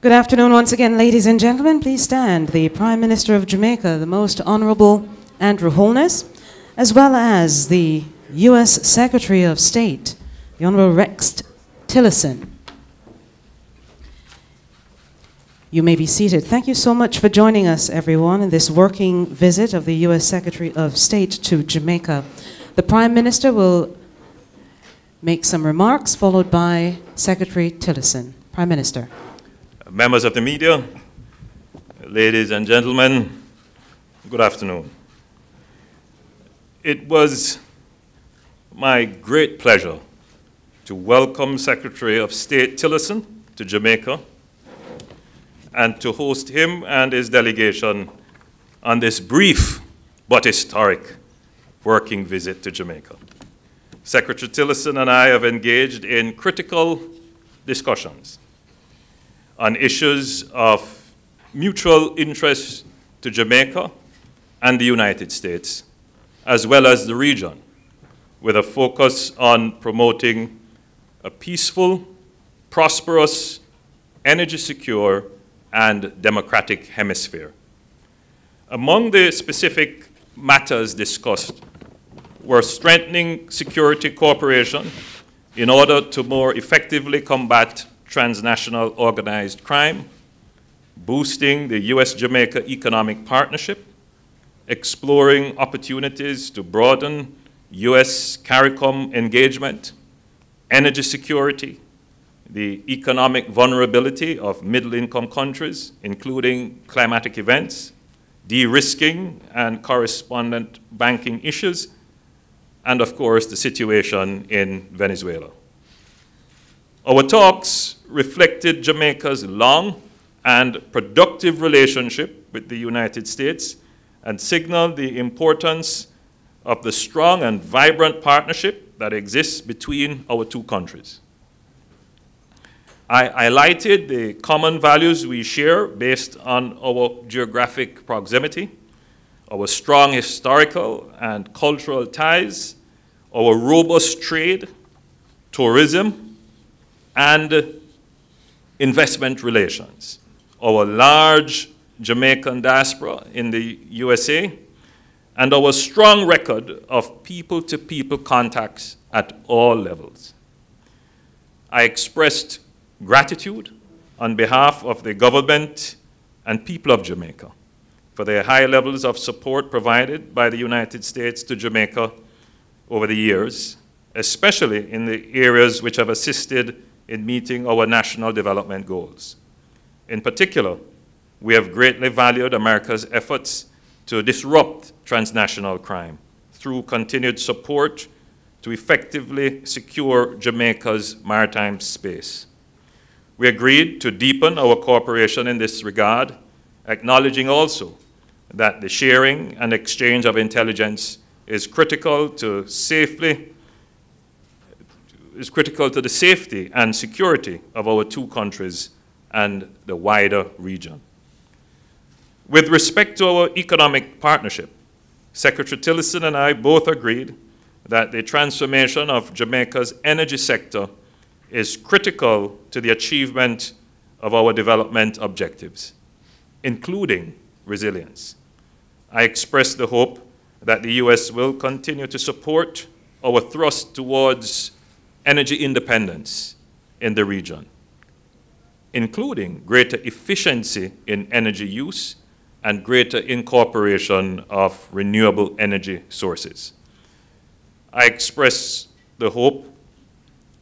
Good afternoon once again, ladies and gentlemen. Please stand. The Prime Minister of Jamaica, the Most Honorable Andrew Holness, as well as the U.S. Secretary of State, the Honorable Rex Tillerson. You may be seated. Thank you so much for joining us, everyone, in this working visit of the U.S. Secretary of State to Jamaica. The Prime Minister will make some remarks, followed by Secretary Tillerson. Prime Minister. Members of the media, ladies and gentlemen, good afternoon. It was my great pleasure to welcome Secretary of State Tillerson to Jamaica and to host him and his delegation on this brief but historic working visit to Jamaica. Secretary Tillerson and I have engaged in critical discussions on issues of mutual interest to Jamaica and the United States, as well as the region, with a focus on promoting a peaceful, prosperous, energy-secure, and democratic hemisphere. Among the specific matters discussed were strengthening security cooperation in order to more effectively combat transnational organized crime, boosting the U.S.-Jamaica economic partnership, exploring opportunities to broaden U.S. CARICOM engagement, energy security, the economic vulnerability of middle-income countries, including climatic events, de-risking and correspondent banking issues, and of course the situation in Venezuela. Our talks reflected Jamaica's long and productive relationship with the United States and signaled the importance of the strong and vibrant partnership that exists between our two countries. I highlighted the common values we share based on our geographic proximity, our strong historical and cultural ties, our robust trade, tourism, and investment relations, our large Jamaican diaspora in the USA, and our strong record of people-to-people contacts at all levels. I expressed gratitude on behalf of the government and people of Jamaica for their high levels of support provided by the United States to Jamaica over the years, especially in the areas which have assisted in meeting our national development goals. In particular, we have greatly valued America's efforts to disrupt transnational crime through continued support to effectively secure Jamaica's maritime space. We agreed to deepen our cooperation in this regard, acknowledging also that the sharing and exchange of intelligence is critical to the safety and security of our two countries and the wider region. With respect to our economic partnership, Secretary Tillerson and I both agreed that the transformation of Jamaica's energy sector is critical to the achievement of our development objectives, including resilience. I expressed the hope that the U.S. will continue to support our thrust towards energy independence in the region, including greater efficiency in energy use and greater incorporation of renewable energy sources. I express the hope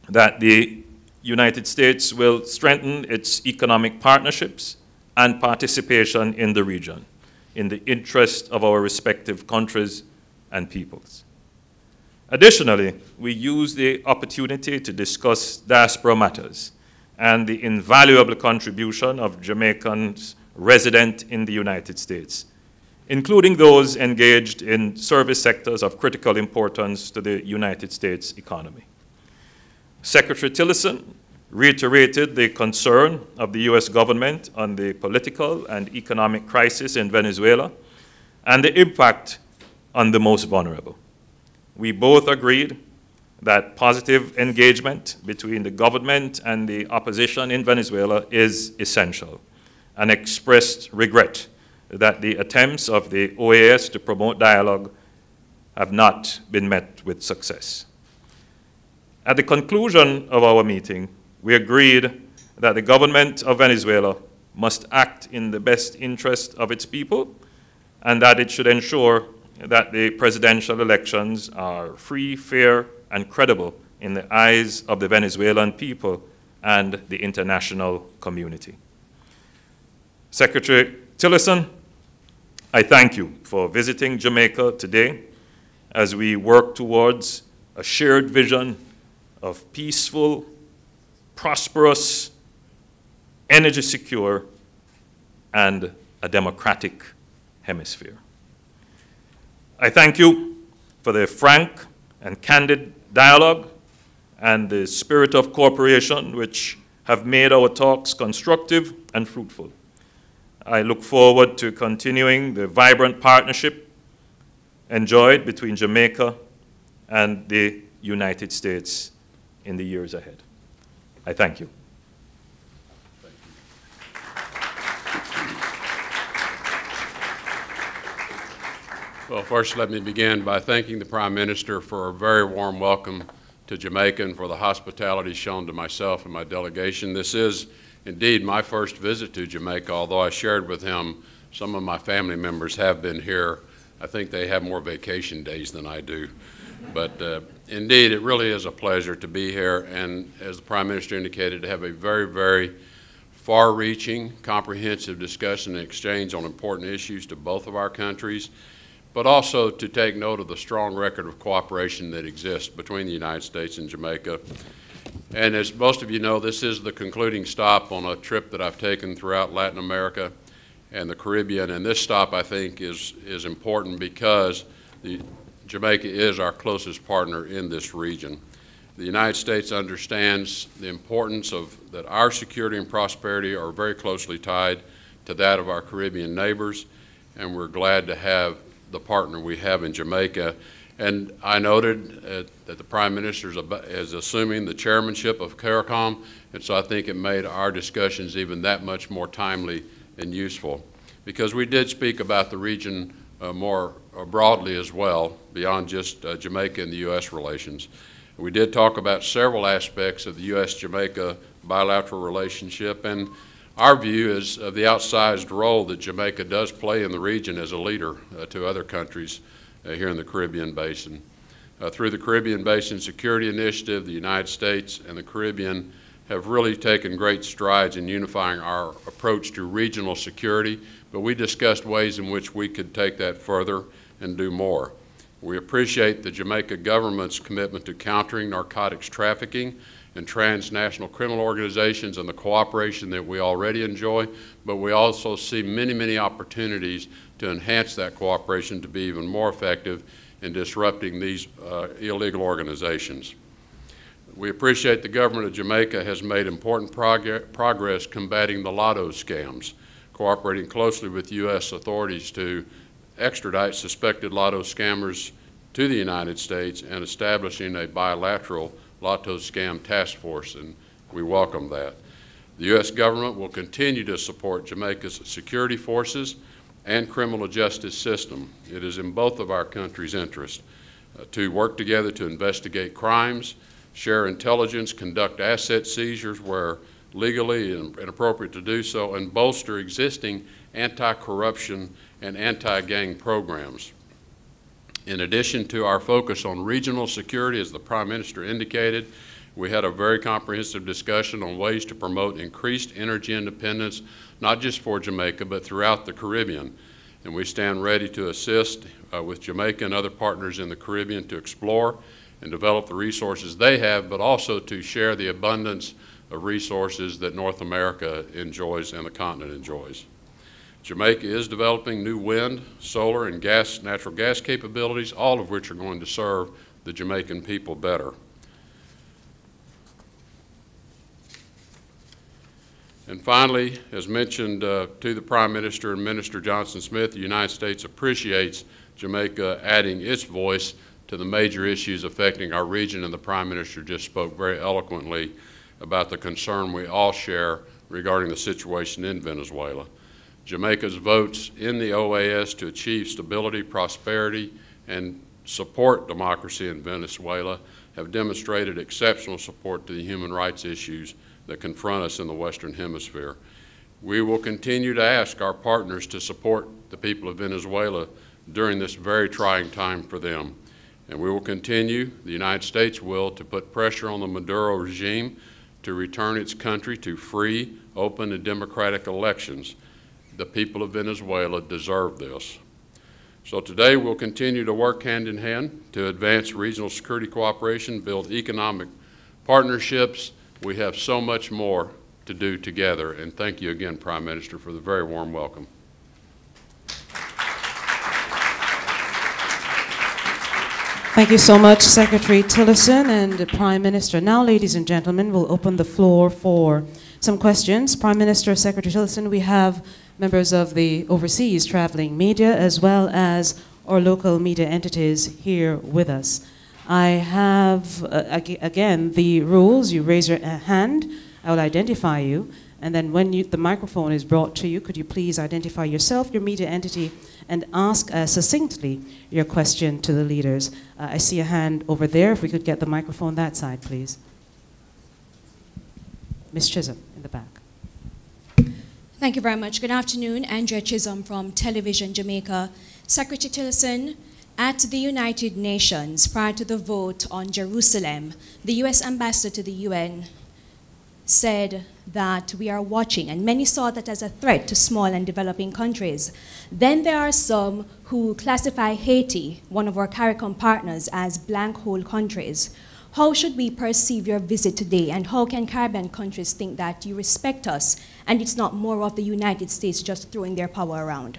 that the United States will strengthen its economic partnerships and participation in the region in the interest of our respective countries and peoples. Additionally, we use the opportunity to discuss diaspora matters and the invaluable contribution of Jamaicans resident in the United States, including those engaged in service sectors of critical importance to the United States economy. Secretary Tillerson reiterated the concern of the U.S. government on the political and economic crisis in Venezuela and the impact on the most vulnerable. We both agreed that positive engagement between the government and the opposition in Venezuela is essential, and expressed regret that the attempts of the OAS to promote dialogue have not been met with success. At the conclusion of our meeting, we agreed that the government of Venezuela must act in the best interest of its people, and that it should ensure that the presidential elections are free, fair, and credible in the eyes of the Venezuelan people and the international community. Secretary Tillerson, I thank you for visiting Jamaica today as we work towards a shared vision of peaceful, prosperous, energy secure, and a democratic hemisphere. I thank you for the frank and candid dialogue and the spirit of cooperation which have made our talks constructive and fruitful. I look forward to continuing the vibrant partnership enjoyed between Jamaica and the United States in the years ahead. I thank you. Well, first let me begin by thanking the Prime Minister for a very warm welcome to Jamaica and for the hospitality shown to myself and my delegation. This is indeed my first visit to Jamaica, although I shared with him some of my family members have been here. I think they have more vacation days than I do. But indeed, it really is a pleasure to be here, and as the Prime Minister indicated, to have a very, very far-reaching, comprehensive discussion and exchange on important issues to both of our countries, but also to take note of the strong record of cooperation that exists between the United States and Jamaica. And as most of you know, this is the concluding stop on a trip that I've taken throughout Latin America and the Caribbean, and this stop, I think, is important because Jamaica is our closest partner in this region. The United States understands the importance of that our security and prosperity are very closely tied to that of our Caribbean neighbors, and we're glad to have the partner we have in Jamaica. And I noted that the Prime Minister is assuming the chairmanship of CARICOM, and so I think it made our discussions even that much more timely and useful, because we did speak about the region more broadly as well, beyond just Jamaica and the U.S. relations. We did talk about several aspects of the U.S.-Jamaica bilateral relationship, and our view is of the outsized role that Jamaica does play in the region as a leader to other countries here in the Caribbean Basin. Through the Caribbean Basin Security Initiative, the United States and the Caribbean have really taken great strides in unifying our approach to regional security, but we discussed ways in which we could take that further and do more. We appreciate the Jamaica government's commitment to countering narcotics trafficking and transnational criminal organizations and the cooperation that we already enjoy, but we also see many, many opportunities to enhance that cooperation to be even more effective in disrupting these illegal organizations. We appreciate the government of Jamaica has made important progress combating the lotto scams, cooperating closely with U.S. authorities to extradite suspected lotto scammers to the United States and establishing a bilateral lotto scam task force, and we welcome that. The U.S. government will continue to support Jamaica's security forces and criminal justice system. It is in both of our countries' interest to work together to investigate crimes, share intelligence, conduct asset seizures where legally and appropriate to do so, and bolster existing anti-corruption and anti-gang programs. In addition to our focus on regional security, as the Prime Minister indicated, we had a very comprehensive discussion on ways to promote increased energy independence, not just for Jamaica, but throughout the Caribbean. And we stand ready to assist with Jamaica and other partners in the Caribbean to explore and develop the resources they have, but also to share the abundance of resources that North America enjoys and the continent enjoys. Jamaica is developing new wind, solar, and natural gas capabilities, all of which are going to serve the Jamaican people better. And finally, as mentioned to the Prime Minister and Minister Johnson Smith, the United States appreciates Jamaica adding its voice to the major issues affecting our region, and the Prime Minister just spoke very eloquently about the concern we all share regarding the situation in Venezuela. Jamaica's votes in the OAS to achieve stability, prosperity, and support democracy in Venezuela have demonstrated exceptional support to the human rights issues that confront us in the Western Hemisphere. We will continue to ask our partners to support the people of Venezuela during this very trying time for them. And we will continue, the United States will, to put pressure on the Maduro regime to return its country to free, open, and democratic elections. The people of Venezuela deserve this. So today we'll continue to work hand in hand to advance regional security cooperation, build economic partnerships. We have so much more to do together, and thank you again, Prime Minister, for the very warm welcome. Thank you so much, Secretary Tillerson and the Prime Minister. Now, ladies and gentlemen, we'll open the floor for some questions. Prime Minister, Secretary Tillerson, we have members of the overseas traveling media as well as our local media entities here with us. I have, again, the rules. You raise your hand, I will identify you, and then when the microphone is brought to you, could you please identify yourself, your media entity, and ask succinctly your question to the leaders. I see a hand over there. If we could get the microphone that side, please. Ms. Chisholm in the back. Thank you very much. Good afternoon. Andrea Chisholm from Television Jamaica. Secretary Tillerson, at the United Nations, prior to the vote on Jerusalem, the U.S. ambassador to the UN said that we are watching, and many saw that as a threat to small and developing countries. Then there are some who classify Haiti, one of our CARICOM partners, as blank hole countries. How should we perceive your visit today, and how can Caribbean countries think that you respect us and it's not more of the United States just throwing their power around?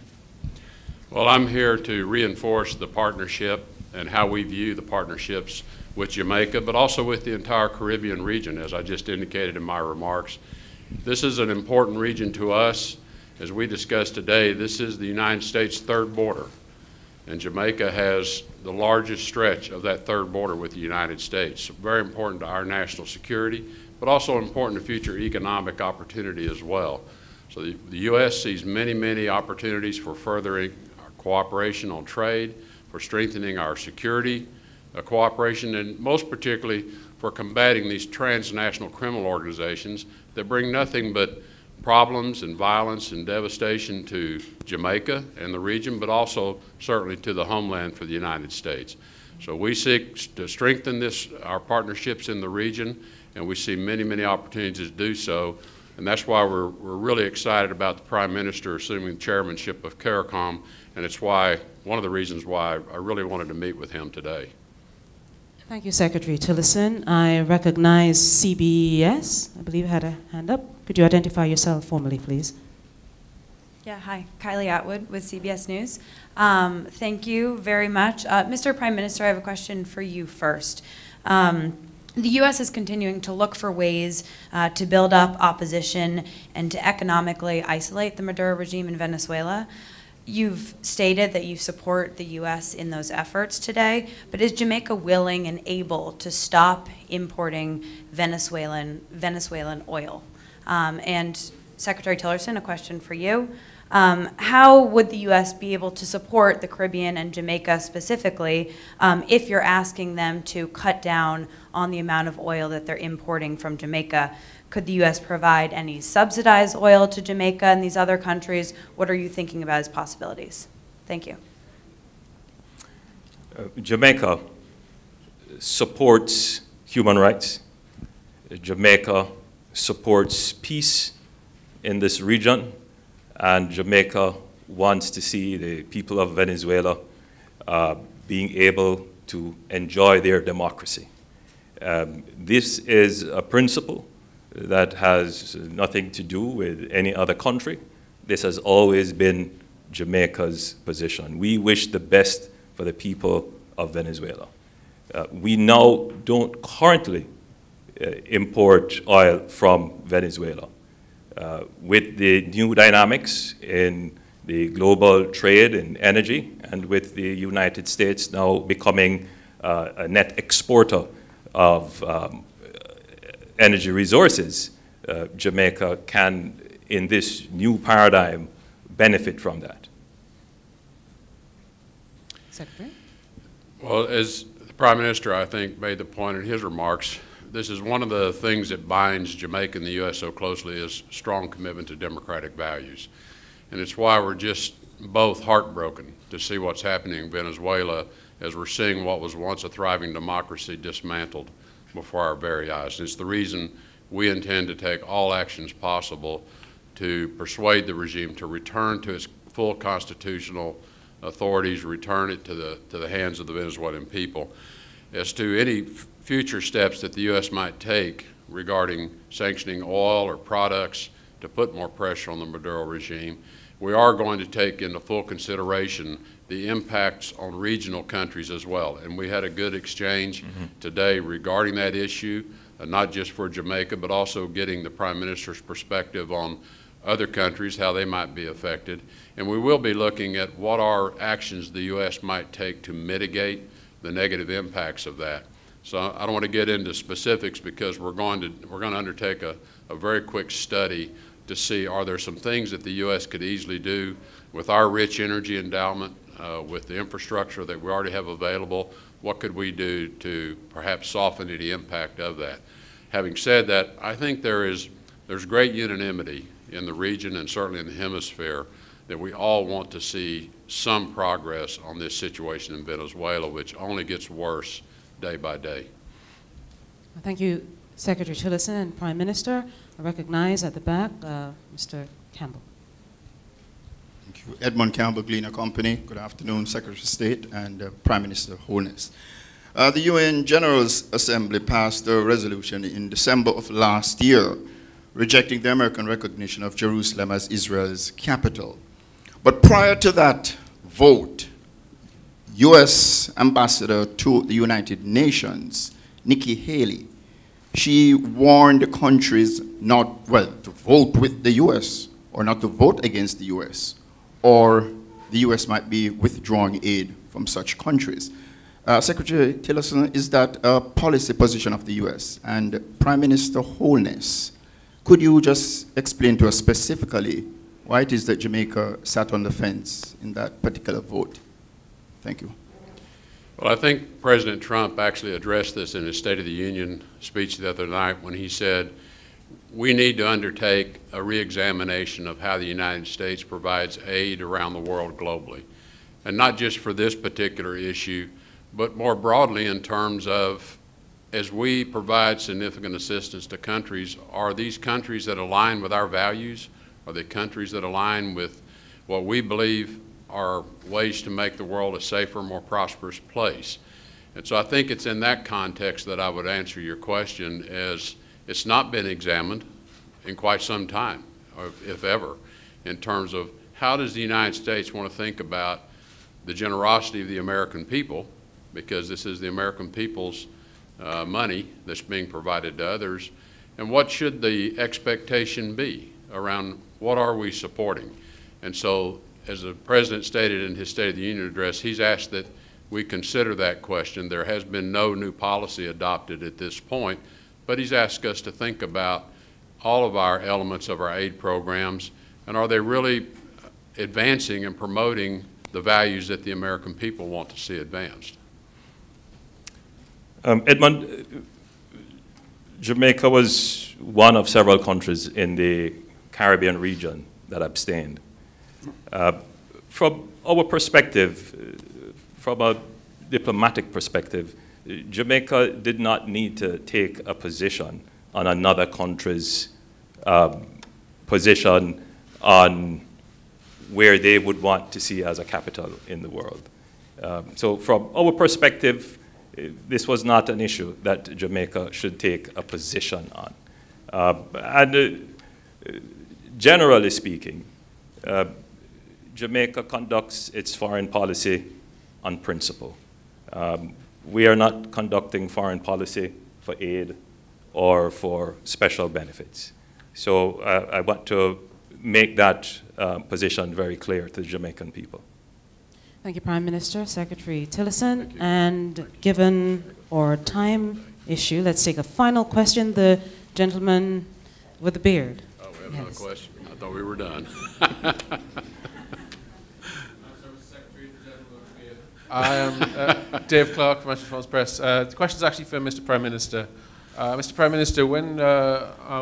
Well, I'm here to reinforce the partnership and how we view the partnerships with Jamaica, but also with the entire Caribbean region, as I just indicated in my remarks. This is an important region to us. As we discussed today, this is the United States' third border, and Jamaica has the largest stretch of that third border with the United States. Very important to our national security, but also important to future economic opportunity as well. So the U.S. sees many, many opportunities for furthering our cooperation on trade, for strengthening our security cooperation, and most particularly for combating these transnational criminal organizations that bring nothing but problems and violence and devastation to Jamaica and the region, but also certainly to the homeland for the United States. So we seek to strengthen our partnerships in the region, and we see many, many opportunities to do so. And that's why we're really excited about the Prime Minister assuming the chairmanship of CARICOM, and it's one of the reasons why I really wanted to meet with him today. Thank you, Secretary Tillerson. I recognize CBS, I believe had a hand up. Could you identify yourself formally, please? Yeah, hi, Kylie Atwood with CBS News. Thank you very much. Mr. Prime Minister, I have a question for you first. The U.S. is continuing to look for ways to build up opposition and to economically isolate the Maduro regime in Venezuela. You've stated that you support the U.S. in those efforts today, but is Jamaica willing and able to stop importing Venezuelan oil? And Secretary Tillerson, a question for you. How would the U.S. be able to support the Caribbean and Jamaica specifically if you're asking them to cut down on the amount of oil that they're importing from Jamaica? Could the U.S. provide any subsidized oil to Jamaica and these other countries? What are you thinking about as possibilities? Thank you. Jamaica supports human rights. Jamaica supports peace in this region, and Jamaica wants to see the people of Venezuela being able to enjoy their democracy. This is a principle that has nothing to do with any other country. This has always been Jamaica's position. We wish the best for the people of Venezuela. We now don't currently import oil from Venezuela. With the new dynamics in the global trade in energy, and with the United States now becoming a net exporter of energy resources, Jamaica can, in this new paradigm, benefit from that. Secretary? Well, as the Prime Minister, I think, made the point in his remarks, this is one of the things that binds Jamaica and the U.S. so closely is strong commitment to democratic values. And it's why we're just both heartbroken to see what's happening in Venezuela as we're seeing what was once a thriving democracy dismantled before our very eyes. And it's the reason we intend to take all actions possible to persuade the regime to return to its full constitutional authorities, return it to the hands of the Venezuelan people. As to any future steps that the U.S. might take regarding sanctioning oil or products to put more pressure on the Maduro regime, we are going to take into full consideration the impacts on regional countries as well. And we had a good exchange today regarding that issue, not just for Jamaica, but also getting the Prime Minister's perspective on other countries, how they might be affected. And we will be looking at what are actions the U.S. might take to mitigate the negative impacts of that. So I don't want to get into specifics because we're going to undertake a very quick study to see are there some things that the U.S. could easily do with our rich energy endowment, with the infrastructure that we already have available. What could we do to perhaps soften any impact of that? Having said that, I think there's great unanimity in the region and certainly in the hemisphere that we all want to see some progress on this situation in Venezuela, which only gets worse day by day. Thank you, Secretary Tillerson and Prime Minister. I recognize at the back Mr. Campbell. Thank you. Edmund Campbell, Gleaner Company. Good afternoon, Secretary of State and Prime Minister Holness. The UN General Assembly passed a resolution in December of last year rejecting the American recognition of Jerusalem as Israel's capital. But prior to that vote, U.S. Ambassador to the United Nations, Nikki Haley, she warned the countries not, well, to vote with the U.S. or not to vote against the U.S., or the U.S. might be withdrawing aid from such countries. Secretary Tillerson, is that a policy position of the U.S.? And Prime Minister Holness, could you just explain to us specifically why it is that Jamaica sat on the fence in that particular vote? Thank you. Well, I think President Trump actually addressed this in his State of the Union speech the other night when he said, we need to undertake a re-examination of how the United States provides aid around the world globally. And not just for this particular issue, but more broadly in terms of, as we provide significant assistance to countries, are these countries that align with our values? Are they countries that align with what we believe are ways to make the world a safer, more prosperous place? And so I think it's in that context that I would answer your question, as it's not been examined in quite some time, or if ever, in terms of how does the United States want to think about the generosity of the American people, because this is the American people's money that's being provided to others, and what should the expectation be around what are we supporting? And so, as the President stated in his State of the Union address, he's asked that we consider that question. There has been no new policy adopted at this point, but he's asked us to think about all of our elements of our aid programs, and are they really advancing and promoting the values that the American people want to see advanced? Edmund, Jamaica was one of several countries in the Caribbean region that abstained. From our perspective, from a diplomatic perspective, Jamaica did not need to take a position on another country's position on where they would want to see as a capital in the world. So from our perspective, this was not an issue that Jamaica should take a position on. Generally speaking, Jamaica conducts its foreign policy on principle. We are not conducting foreign policy for aid or for special benefits. So I want to make that position very clear to the Jamaican people. Thank you, Prime Minister, Secretary Tillerson. And given our time issue, let's take a final question. The gentleman with the beard. Oh, we have another question. I thought we were done. I am Dave Clark from National France Press. The question is actually for Mr. Prime Minister. Mr. Prime Minister, when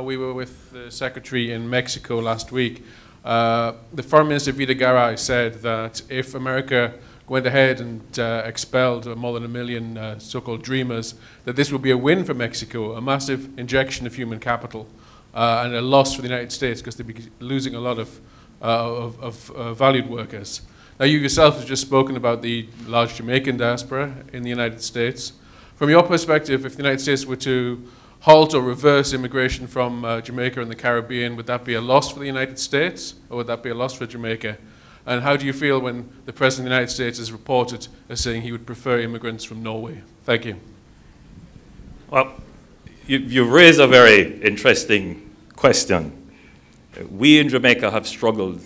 we were with the Secretary in Mexico last week, the Foreign Minister Videgaray said that if America went ahead and expelled more than 1 million so-called dreamers, that this would be a win for Mexico, a massive injection of human capital, and a loss for the United States because they'd be losing a lot of valued workers. Now, you yourself have just spoken about the large Jamaican diaspora in the United States. From your perspective, if the United States were to halt or reverse immigration from Jamaica and the Caribbean, would that be a loss for the United States, or would that be a loss for Jamaica? And how do you feel when the President of the United States is reported as saying he would prefer immigrants from Norway? Thank you. Well, you raise a very interesting question. We in Jamaica have struggled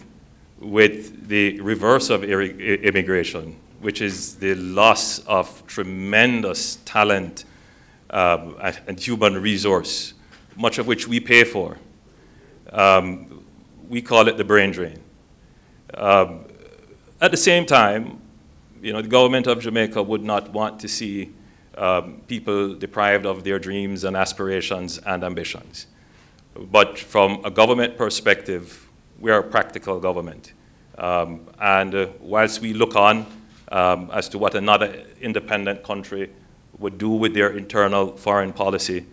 with the reverse of immigration, which is the loss of tremendous talent and human resource, much of which we pay for. We call it the brain drain. At the same time, you know, the government of Jamaica would not want to see people deprived of their dreams and aspirations and ambitions. But from a government perspective, we are a practical government. Whilst we look on as to what another independent country would do with their internal foreign policy,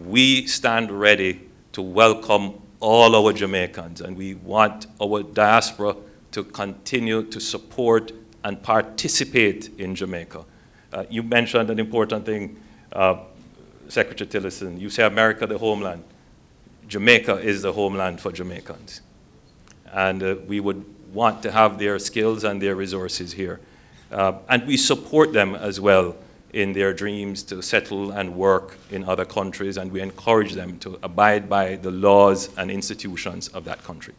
we stand ready to welcome all our Jamaicans, and we want our diaspora to continue to support and participate in Jamaica. You mentioned an important thing, Secretary Tillerson. You say America the homeland. Jamaica is the homeland for Jamaicans. And we would want to have their skills and their resources here. And we support them as well in their dreams to settle and work in other countries, and we encourage them to abide by the laws and institutions of that country.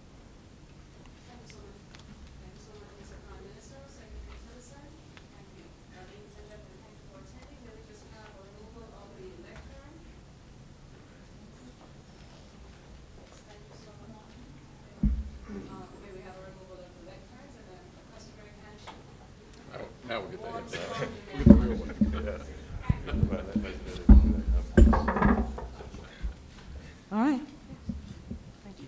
Now we'll get that. We'll get the real one. All right. Thank you.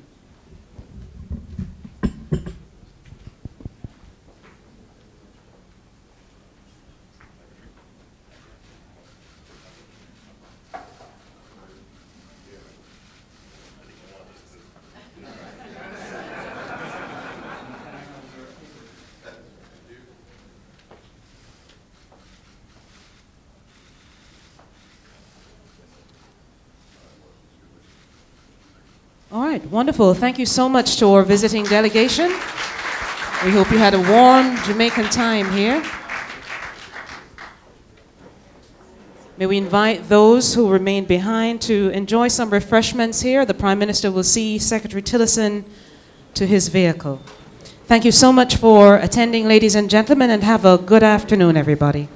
All right, wonderful. Thank you so much to our visiting delegation. We hope you had a warm Jamaican time here. May we invite those who remain behind to enjoy some refreshments here. The Prime Minister will see Secretary Tillerson to his vehicle. Thank you so much for attending, ladies and gentlemen, and have a good afternoon, everybody.